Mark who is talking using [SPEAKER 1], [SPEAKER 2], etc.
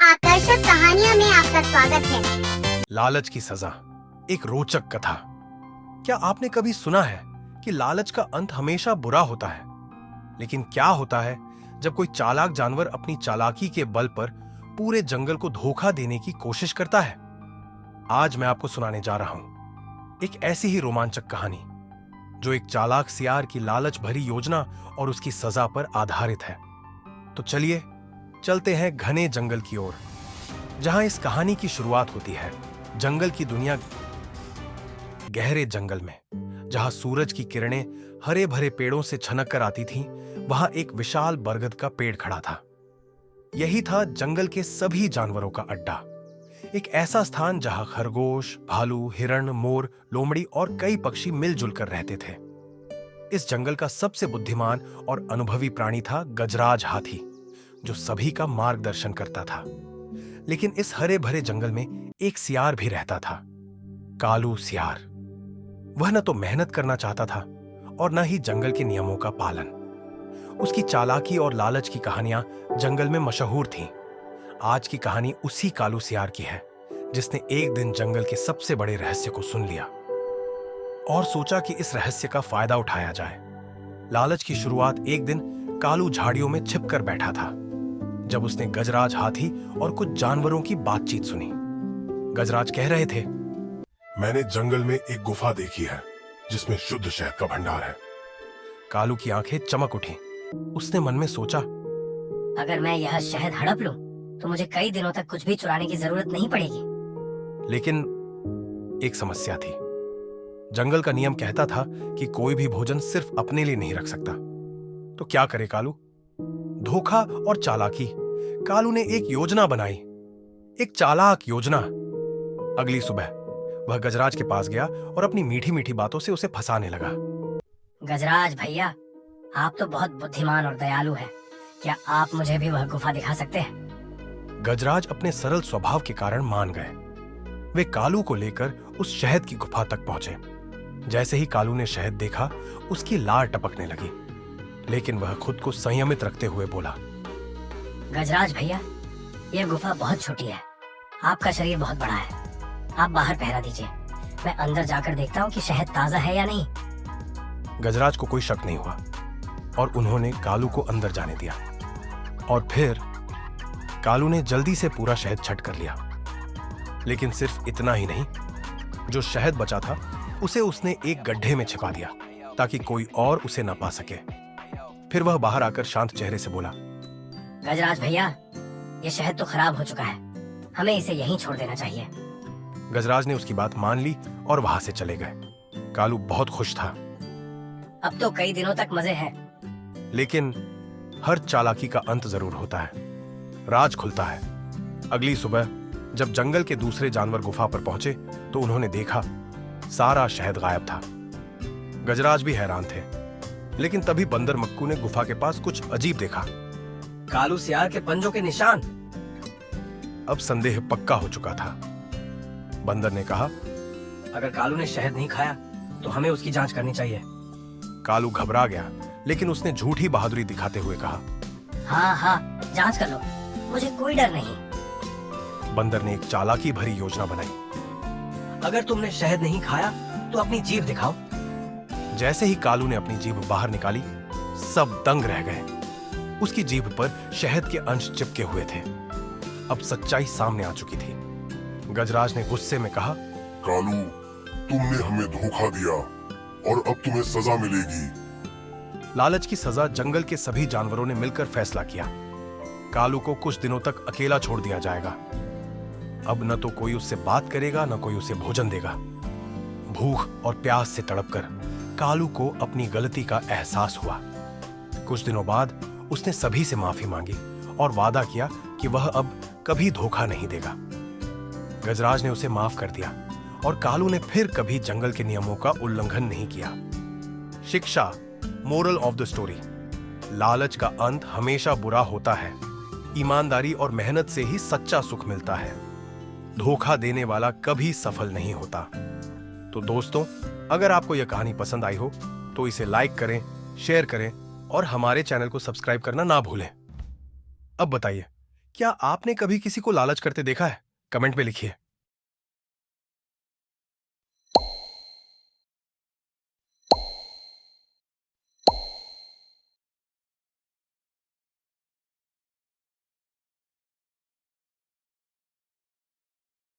[SPEAKER 1] आकर्षक कहानियों में आपका स्वागत है।
[SPEAKER 2] लालच की सजा, एक रोचक कथा। क्या आपने कभी सुना है कि लालच का अंत हमेशा बुरा होता है? लेकिन क्या होता है जब कोई चालाक जानवर अपनी चालाकी के बल पर पूरे जंगल को धोखा देने की कोशिश करता है? आज मैं आपको सुनाने जा रहा हूं एक ऐसी ही रोमांचक कहानी जो एक चालाक सियार की लालच भरी योजना और उसकी सजा पर आधारित है। तो चलिए चलते हैं घने जंगल की ओर, जहां इस कहानी की शुरुआत होती है। जंगल की दुनिया, गहरे जंगल में जहां सूरज की किरणें हरे भरे पेड़ों से छनक कर आती थीं, वहां एक विशाल बरगद का पेड़ खड़ा था। यही था जंगल के सभी जानवरों का अड्डा, एक ऐसा स्थान जहां खरगोश, भालू, हिरण, मोर, लोमड़ी और कई पक्षी मिलजुल कर रहते थे। इस जंगल का सबसे बुद्धिमान और अनुभवी प्राणी था गजराज हाथी, जो सभी का मार्गदर्शन करता था। लेकिन इस हरे भरे जंगल में एक सियार भी रहता था, कालू सियार। वह न तो मेहनत करना चाहता था और न ही जंगल के नियमों का पालन। उसकी चालाकी और लालच की कहानियां जंगल में मशहूर थीं। आज की कहानी उसी कालू सियार की है, जिसने एक दिन जंगल के सबसे बड़े रहस्य को सुन लिया और सोचा कि इस रहस्य का फायदा उठाया जाए। लालच की शुरुआत एक दिन कालू झाड़ियों में छिपकर बैठा था, जब उसने गजराज हाथी और कुछ जानवरों की बातचीत सुनी। गजराज कह रहे थे,
[SPEAKER 3] मैंने जंगल में एक गुफा देखी है जिसमें शुद्ध शहद का भंडार है।
[SPEAKER 2] कालू की आंखें चमक उठी। उसने मन में सोचा,
[SPEAKER 4] अगर मैं यह शहद हड़प लूं, तो मुझे कई दिनों तक कुछ भी चुराने की जरूरत नहीं पड़ेगी।
[SPEAKER 2] लेकिन एक समस्या थी। जंगल का नियम कहता था कि कोई भी भोजन सिर्फ अपने लिए नहीं रख सकता। तो क्या करे कालू? धोखा और चालाकी। कालू ने एक योजना बनाई, एक चालाक योजना। अगली सुबह वह गजराज के पास गया और अपनी मीठी मीठी बातों से उसे फंसाने लगा।
[SPEAKER 4] गजराज भैया, आप तो बहुत बुद्धिमान और दयालु हैं। क्या आप मुझे भी वह गुफा दिखा सकते हैं?
[SPEAKER 2] गजराज अपने सरल स्वभाव के कारण मान गए। वे कालू को लेकर उस शहद की गुफा तक पहुंचे। जैसे ही कालू ने शहद देखा, उसकी लार टपकने लगी। लेकिन वह खुद को संयमित रखते हुए बोला,
[SPEAKER 4] गजराज भैया, यह गुफा बहुत छोटी है। आपका शरीर बहुत बड़ा है। आप बाहर पहरा दीजिए, मैं अंदर जाकर देखता हूँ कि शहद ताजा है या नहीं।
[SPEAKER 2] गजराज को कोई शक नहीं हुआ और उन्होंने कालू को अंदर जाने दिया। और फिर कालू ने जल्दी से पूरा शहद छट कर लिया। लेकिन सिर्फ इतना ही नहीं, जो शहद बचा था उसे उसने एक गड्ढे में छिपा दिया ताकि कोई और उसे न पा सके। फिर वह बाहर आकर शांत चेहरे से बोला,
[SPEAKER 4] गजराज भैया, यह शहद तो खराब हो चुका है। हमें इसे यहीं छोड़ देना चाहिए।
[SPEAKER 2] गजराज ने उसकी बात मान ली और वहां से चले गए। कालू बहुत खुश था।
[SPEAKER 4] अब तो कई दिनों तक मजे हैं।
[SPEAKER 2] लेकिन हर चालाकी का अंत जरूर होता है। राज खुलता है। अगली सुबह जब जंगल के दूसरे जानवर गुफा पर पहुंचे, तो उन्होंने देखा सारा शहद गायब था। गजराज भी हैरान थे। लेकिन तभी बंदर मक्कू ने गुफा के पास कुछ अजीब देखा।
[SPEAKER 4] कालू सियार के पंजों के निशान।
[SPEAKER 2] अब संदेह पक्का हो चुका था। बंदर ने कहा,
[SPEAKER 4] अगर कालू ने शहद नहीं खाया, तो हमें उसकी जांच करनी चाहिए।
[SPEAKER 2] कालू घबरा गया, लेकिन उसने झूठी बहादुरी दिखाते हुए कहा,
[SPEAKER 4] हाँ हाँ, जांच कर लो, मुझे कोई डर नहीं।
[SPEAKER 2] बंदर ने एक चालाकी भरी योजना बनाई।
[SPEAKER 4] अगर तुमने शहद नहीं खाया, तो अपनी जीभ दिखाओ।
[SPEAKER 2] जैसे ही कालू ने अपनी जीभ बाहर निकाली, सब दंग रह गए। उसकी जीभ पर शहद के अंश चिपके हुए थे। अब सच्चाई सामने आ चुकी थी। गजराज ने गुस्से में कहा,
[SPEAKER 3] कालू, तुमने हमें धोखा दिया और अब तुम्हें सजा मिलेगी।
[SPEAKER 2] लालच की सजा जंगल के सभी जानवरों ने मिलकर फैसला किया। कालू को कुछ दिनों तक अकेला छोड़ दिया जाएगा। अब न तो कोई उससे बात करेगा, न कोई उसे भोजन देगा। भूख और प्यास से तड़पकर कालू को अपनी गलती का एहसास हुआ। कुछ दिनों बाद उसने सभी से माफी मांगी और वादा किया कि वह अब कभी धोखा नहीं देगा। गजराज ने उसे माफ कर दिया और कालू ने फिर कभी जंगल के नियमों का उल्लंघन नहीं किया। शिक्षा, मोरल ऑफ द स्टोरी, लालच का अंत हमेशा बुरा होता है। ईमानदारी और मेहनत से ही सच्चा सुख मिलता है। धोखा देने वाला कभी सफल नहीं होता। तो दोस्तों, अगर आपको यह कहानी पसंद आई हो तो इसे लाइक करें, शेयर करें और हमारे चैनल को सब्सक्राइब करना ना भूलें। अब बताइए, क्या आपने कभी किसी को लालच करते देखा है? कमेंट में लिखिए।